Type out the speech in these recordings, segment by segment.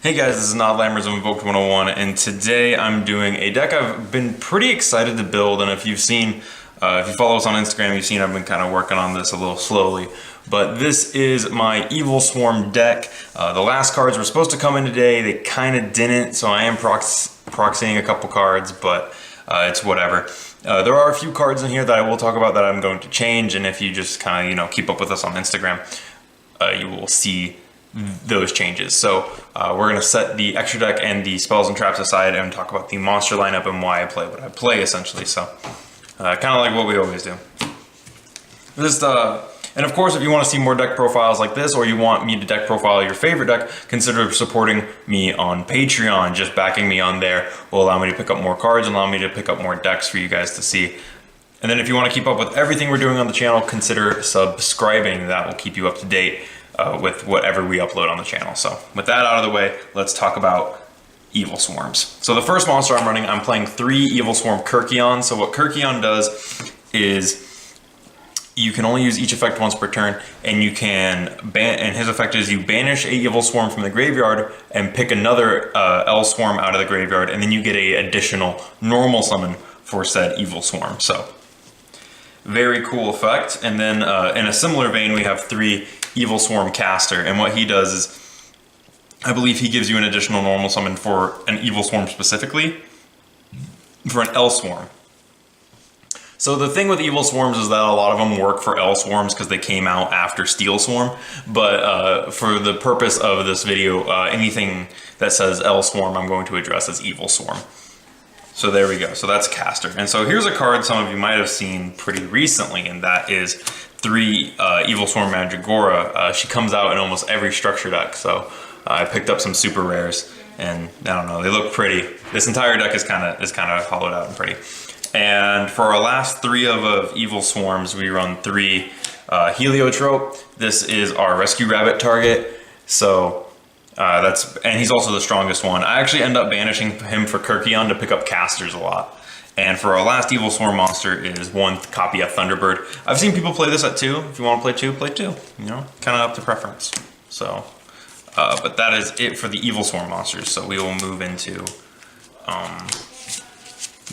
Hey guys, this is Nodlammers of Invoked 101, and today I'm doing a deck I've been pretty excited to build. And if you've seen, if you follow us on Instagram, you've seen I've been kind of working on this a little slowly. But this is my Evilswarm deck. The last cards were supposed to come in today, they kind of didn't, so I am proxying a couple cards, but it's whatever. There are a few cards in here that I will talk about that I'm going to change, and if you just kind of, keep up with us on Instagram, you will see those changes. So we're going to set the extra deck and the spells and traps aside and talk about the monster lineup and why I play what I play, essentially. So kind of like what we always do. And of course, if you want to see more deck profiles like this, or you want me to deck profile your favorite deck, consider supporting me on Patreon. Just backing me on there will allow me to pick up more cards and allow me to pick up more decks for you guys to see. And then if you want to keep up with everything we're doing on the channel, consider subscribing. That will keep you up to date with whatever we upload on the channel. So with that out of the way, let's talk about Evilswarms. So the first monster I'm running, I'm playing 3 Evilswarm Kirkion. So what Kirkion does is you can only use each effect once per turn, and you can and his effect is you banish a Evilswarm from the graveyard and pick another Evilswarm out of the graveyard, and then you get a additional normal summon for said Evilswarm. So very cool effect. And then in a similar vein, we have 3 Evilswarm Caster, and what he does is, I believe he gives you an additional normal summon for an Evilswarm specifically, for an Evilswarm. So the thing with Evilswarms is that a lot of them work for Evilswarms because they came out after Steelswarm, but for the purpose of this video, anything that says Evilswarm I'm going to address as Evilswarm. So there we go, so that's Caster. And so here's a card some of you might have seen pretty recently, and that is 3 Evilswarm Mandragora. She comes out in almost every structure deck, so I picked up some super rares, and I don't know, they look pretty. This entire deck is kind of hollowed out and pretty. And for our last 3 of Evilswarms, we run 3 Heliotrope. This is our Rescue Rabbit target, so and he's also the strongest one. I actually end up banishing him for Kirkion to pick up casters a lot. And for our last Evilswarm monster is 1 copy of Thunderbird. I've seen people play this at 2. If you want to play 2, play 2. You know, kind of up to preference. So, but that is it for the Evilswarm monsters. So we will move into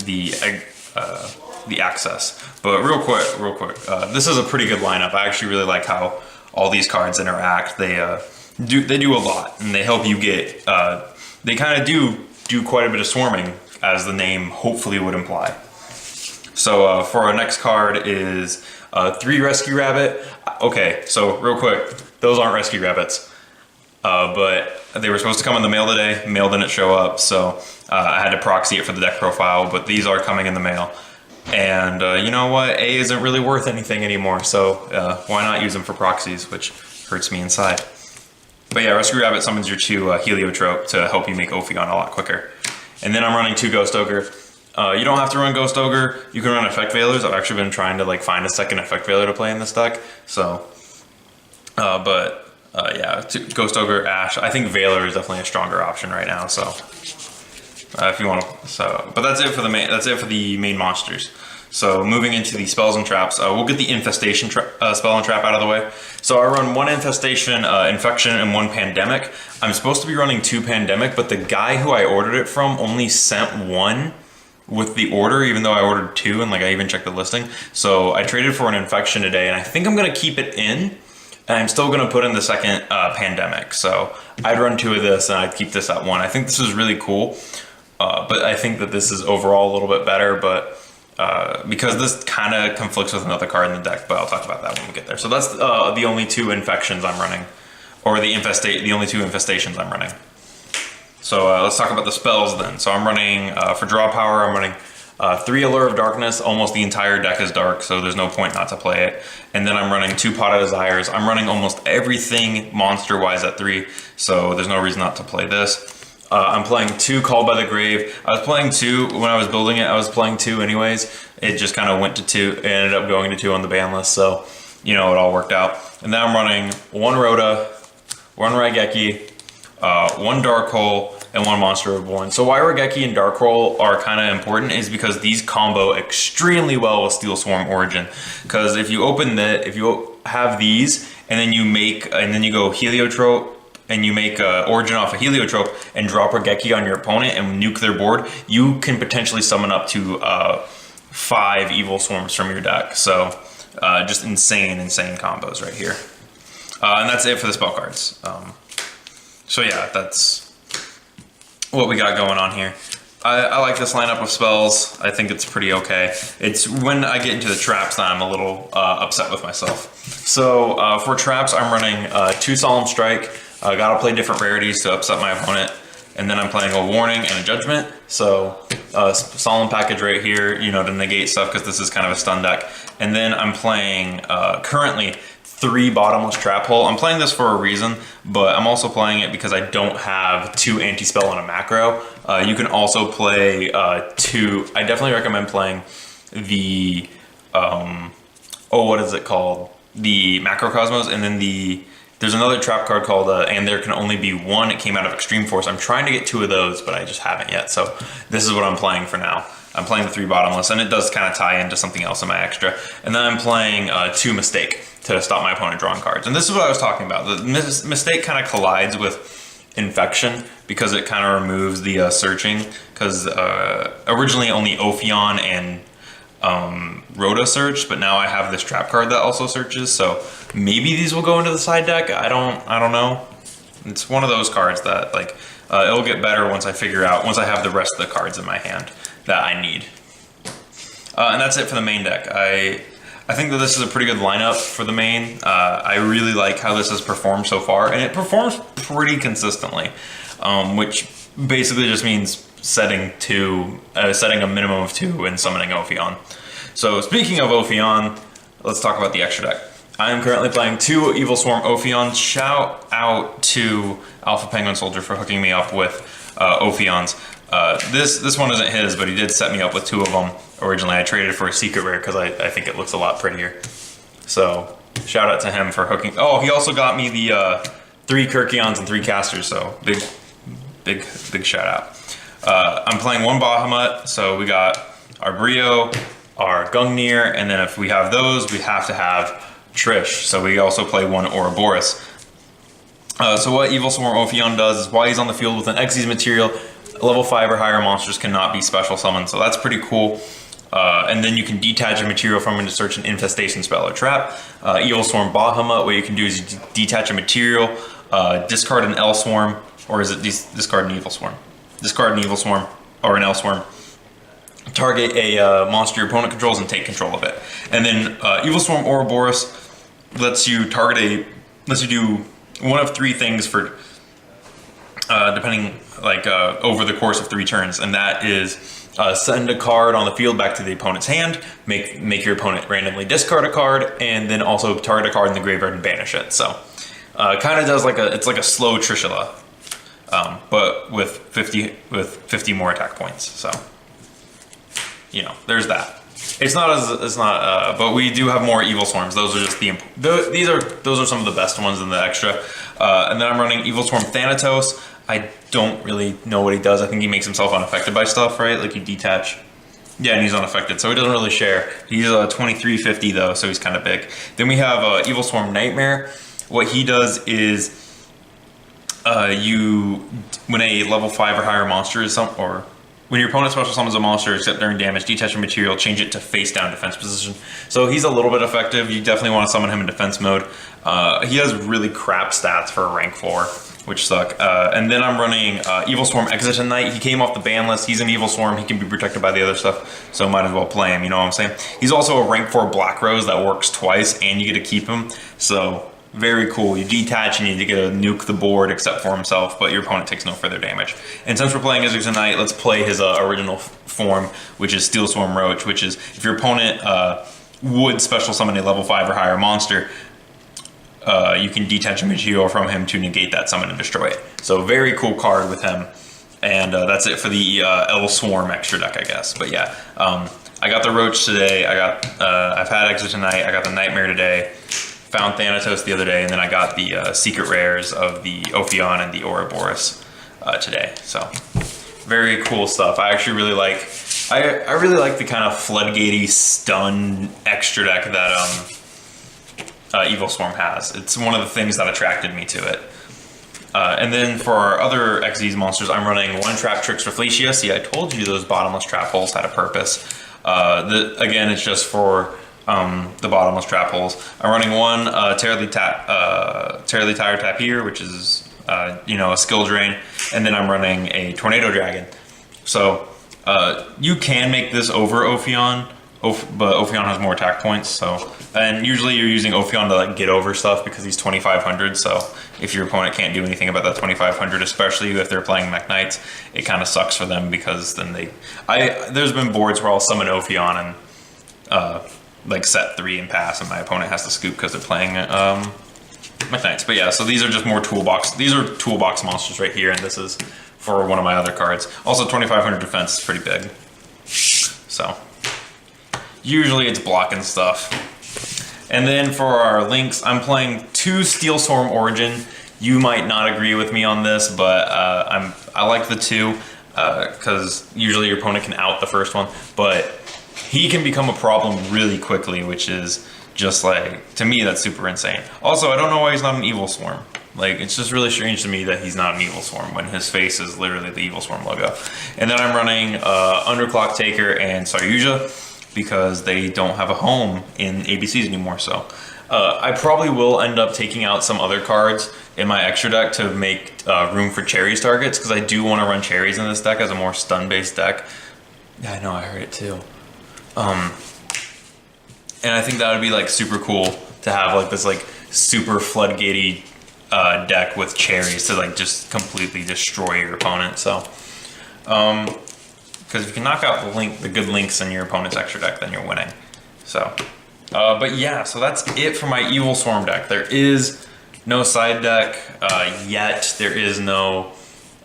the access. But real quick, this is a pretty good lineup. I actually really like how all these cards interact. They do a lot, and they help you get. They kind of do quite a bit of swarming, as the name hopefully would imply. So for our next card is 3 Rescue Rabbit. Okay, so real quick, those aren't Rescue Rabbits, but they were supposed to come in the mail today. Mail didn't show up, so I had to proxy it for the deck profile, but these are coming in the mail. And you know what? A isn't really worth anything anymore, so why not use them for proxies, which hurts me inside. But yeah, Rescue Rabbit summons your 2 Heliotrope to help you make Ophion a lot quicker. And then I'm running 2 Ghost Ogre. You don't have to run Ghost Ogre. You can run Effect Veilers. I've actually been trying to find a second Effect Veiler to play in this deck. So, yeah, Ghost Ogre, Ash. I think Veiler is definitely a stronger option right now. So, if you want to, but that's it for the main. That's it for the main monsters. So moving into the spells and traps, we'll get the infestation spell and trap out of the way. So I run 1 infestation, infection, and 1 pandemic. I'm supposed to be running 2 pandemic, but the guy who I ordered it from only sent 1 with the order, even though I ordered 2, and I even checked the listing. So I traded for an infection today, and I think I'm gonna keep it in, and I'm still gonna put in the second pandemic. So I'd run 2 of this, and I'd keep this at 1. I think this is really cool, but I think that this is overall a little bit better, but because this kind of conflicts with another card in the deck, but I'll talk about that when we get there. So that's the only 2 infections I'm running, or the only 2 infestations I'm running. So let's talk about the spells then. So I'm running, for draw power, I'm running 3 Allure of Darkness. Almost the entire deck is dark, so there's no point not to play it. And then I'm running 2 Pot of Desires. I'm running almost everything monster-wise at 3, so there's no reason not to play this. I'm playing 2 Called by the Grave. I was playing 2 when I was building it. I was playing 2 anyways. It just kind of went to 2. It ended up going to 2 on the ban list, so you know, it all worked out. And then I'm running 1 Rhoda, 1 Raigeki, 1 Dark Hole, and 1 Monster Reborn. So why Raigeki and Dark Hole are kind of important is because these combo extremely well with Steelswarm Origin. Because if you open that, if you have these, and then you go Heliotrope, and you make Origin off a Heliotrope and drop Regeki on your opponent and nuke their board, you can potentially summon up to 5 Evilswarms from your deck. So just insane combos right here. And that's it for the spell cards. So yeah, that's what we got going on here. I like this lineup of spells. I think it's pretty okay. It's when I get into the traps that I'm a little upset with myself. So for traps, I'm running 2 Solemn Strike. Gotta play different rarities to upset my opponent. And then I'm playing a Warning and a Judgment. So Solemn package right here, you know, to negate stuff because this is kind of a stun deck. And then I'm playing currently 3 Bottomless Trap Hole. I'm playing this for a reason, but I'm also playing it because I don't have 2 anti-spell and a macro. You can also play 2. I definitely recommend playing the, what is it called? The Macrocosmos, and then there's another trap card called And There Can Only Be One. It came out of Extreme Force. I'm trying to get 2 of those, but I just haven't yet. So this is what I'm playing for now. I'm playing the 3 Bottomless, and it does kind of tie into something else in my extra. And then I'm playing 2 Mistake to stop my opponent drawing cards. And this is what I was talking about. The Mistake kind of collides with Infection because it kind of removes the searching. Because originally only Ophion and Rhoda searched, but now I have this trap card that also searches. So maybe these will go into the side deck. I don't know. It's one of those cards that like it'll get better once I have the rest of the cards in my hand that I need. And that's it for the main deck. I think that this is a pretty good lineup for the main. I really like how this has performed so far, and it performs pretty consistently, which basically just means setting a minimum of 2 and summoning Ophion. So speaking of Ophion, let's talk about the extra deck. I am currently playing 2 Evilswarm Ophions. Shout out to Alpha Penguin Soldier for hooking me up with Ophions. This one isn't his, but he did set me up with 2 of them. Originally, I traded for a secret rare because I think it looks a lot prettier. So shout out to him for hooking. Oh, he also got me the 3 Kirkions and 3 Casters. So big shout out. I'm playing 1 Bahamut. So we got our Brio, our Gungnir, and then if we have those, we have to have Trish. So we also play 1 Ouroboros. So what Evilswarm Ophion does is while he's on the field with an Xyz material, level 5 or higher monsters cannot be special summoned, so that's pretty cool. And then you can detach a material from him to search an infestation spell or trap. Evilswarm Bahamut, what you can do is you detach a material, discard an Elswarm, or is it discard an Evilswarm? Discard an Evilswarm or an Elswarm. Target a monster your opponent controls and take control of it. And then Evilswarm Ouroboros lets you do one of 3 things for depending over the course of 3 turns, and that is send a card on the field back to the opponent's hand, make your opponent randomly discard a card, and then also target a card in the graveyard and banish it. So kind of does it's like a slow Trishula, but with 50 more attack points. So you know, there's that. But we do have more Evilswarms. Those are just those are some of the best ones in the extra. And then I'm running Evilswarm Thanatos. I don't really know what he does. I think he makes himself unaffected by stuff, right? Like you detach. Yeah, and he's unaffected, so he doesn't really share. He's 2350 though, so he's kind of big. Then we have Evilswarm Nightmare. What he does is when a level 5 or higher monster is when your opponent special summons a monster, except during damage, detach a material, change it to face down defense position. So he's a little bit effective. You definitely want to summon him in defense mode. He has really crap stats for a rank 4, which suck. And then I'm running Evilswarm Exciton Knight. He came off the ban list. He's an Evilswarm. He can be protected by the other stuff, so might as well play him, you know what I'm saying? He's also a rank 4 Black Rose that works twice, and you get to keep him. So very cool. You detach and you get to nuke the board except for himself, but your opponent takes no further damage. And since we're playing Exciton Knight, let's play his original form, which is Steel Swarm Roach, which is if your opponent would special summon a level 5 or higher monster, you can detach a material from him to negate that summon and destroy it. So very cool card with him. And that's it for the Evilswarm extra deck, I guess. But yeah, I got the Roach today. I've had Exciton Knight. I got the Nightmare today. Found Thanatos the other day, and then I got the secret rares of the Ophion and the Ouroboros today. So very cool stuff. I actually really like. I really like the kind of floodgatey stun extra deck that Evilswarm has. It's one of the things that attracted me to it. And then for our other XYZ monsters, I'm running one Trap Tricks for Felicia. See, I told you those bottomless trap holes had a purpose. Again, it's just for the bottomless trap holes. I'm running one Terribly Tired Tapir, which is a skill drain, and then I'm running a Tornado Dragon. So you can make this over Ophion, but Ophion has more attack points. So, and usually you're using Ophion to like get over stuff because he's 2500. So if your opponent can't do anything about that 2500, especially if they're playing Mech Knights, it kind of sucks for them because then there's been boards where I'll summon Ophion and like set 3 and pass, and my opponent has to scoop because they're playing Mech Knights. But yeah, so these are just more toolbox. These are toolbox monsters right here, and this is for one of my other cards. Also, 2500 defense is pretty big. So usually it's blocking stuff. And then for our links, I'm playing 2 Steelswarm Origin. You might not agree with me on this, but I like the 2 because usually your opponent can out the first one, but he can become a problem really quickly, which is just like, to me, that's super insane. Also, I don't know why he's not an Evilswarm. Like, it's just really strange to me that he's not an Evilswarm when his face is literally the Evilswarm logo. And then I'm running Underclock Taker and Saryuja because they don't have a home in ABCs anymore. So I probably will end up taking out some other cards in my extra deck to make room for Cherries targets, because I do want to run Cherries in this deck as a more stun-based deck. Yeah, I know, I heard it too. And I think that would be like super cool to have like this like super floodgatey deck with Cherries to like just completely destroy your opponent. So, because if you can knock out the good links in your opponent's extra deck, then you're winning. So, but yeah, so that's it for my Evilswarm deck. There is no side deck yet. There is no,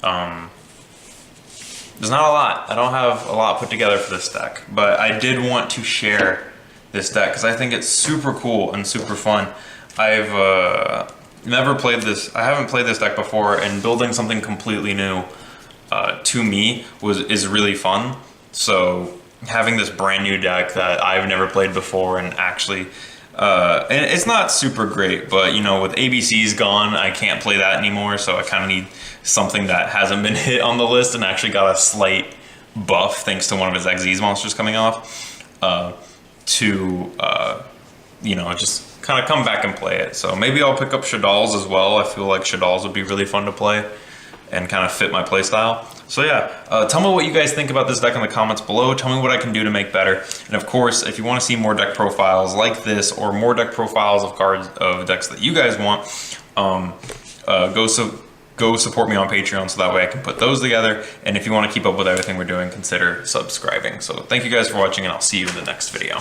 there's not a lot. I don't have a lot put together for this deck, but I did want to share this deck because I think it's super cool and super fun. I've never played this. I haven't played this deck before, and building something completely new to me is really fun. So having this brand new deck that I've never played before, and actually, and it's not super great, but you know, with ABC's gone, I can't play that anymore. So I kind of need something that hasn't been hit on the list and actually got a slight buff thanks to one of his XYZ monsters coming off. To you know, just kind of come back and play it. So maybe I'll pick up Shadal's as well. I feel like Shadal's would be really fun to play and kind of fit my playstyle. So yeah, tell me what you guys think about this deck in the comments below. Tell me what I can do to make better. And of course, if you want to see more deck profiles like this, or more deck profiles of cards of decks that you guys want, go support me on Patreon so that way I can put those together. And if you want to keep up with everything we're doing, consider subscribing. So thank you guys for watching, and I'll see you in the next video.